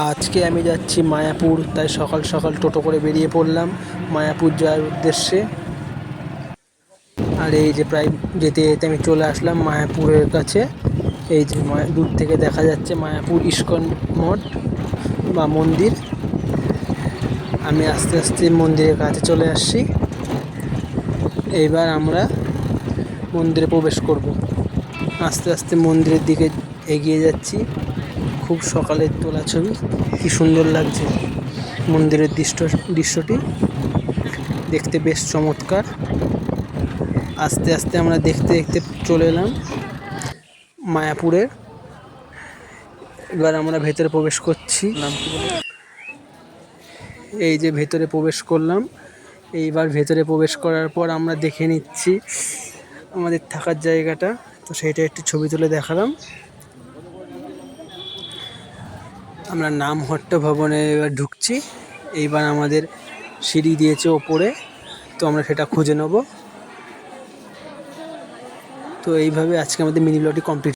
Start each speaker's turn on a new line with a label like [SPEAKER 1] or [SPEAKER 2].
[SPEAKER 1] আজকে আমি যাচ্ছি মায়াপুর, তাই সকাল সকাল টোটো করে বেরিয়ে পড়লাম মায়াপুর যাওয়ার উদ্দেশ্যে। আর এই যে প্রায় যেতে যেতে আমি চলে আসলাম মায়াপুরের কাছে। এই যে দূর থেকে দেখা যাচ্ছে মায়াপুর ইস্কন মঠ বা মন্দির। আমি আস্তে আস্তে মন্দিরের কাছে চলে আসছি। এইবার আমরা মন্দিরে প্রবেশ করব। আস্তে আস্তে মন্দিরের দিকে এগিয়ে যাচ্ছি। খুব সকালের তোলা ছবি, কি সুন্দর লাগছে মন্দিরের দৃশ্যটি দেখতে, বেশ চমৎকার। আস্তে আস্তে আমরা দেখতে দেখতে চলে এলাম মায়াপুরের। এবার আমরা ভেতরে প্রবেশ করছি। এই যে ভেতরে প্রবেশ করলাম। এইবার ভেতরে প্রবেশ করার পর আমরা দেখে নিচ্ছি আমাদের থাকার জায়গাটা, তো সেইটা একটু ছবি তুলে দেখালাম। আমরা নামহট্ট ভবনে এবার ঢুকছি। এইবার আমাদের সিঁড়ি দিয়েছে ওপরে, তো আমরা সেটা খুঁজে নেব। তো এইভাবে আজকে আমাদের মিনি ব্লগটি কমপ্লিট।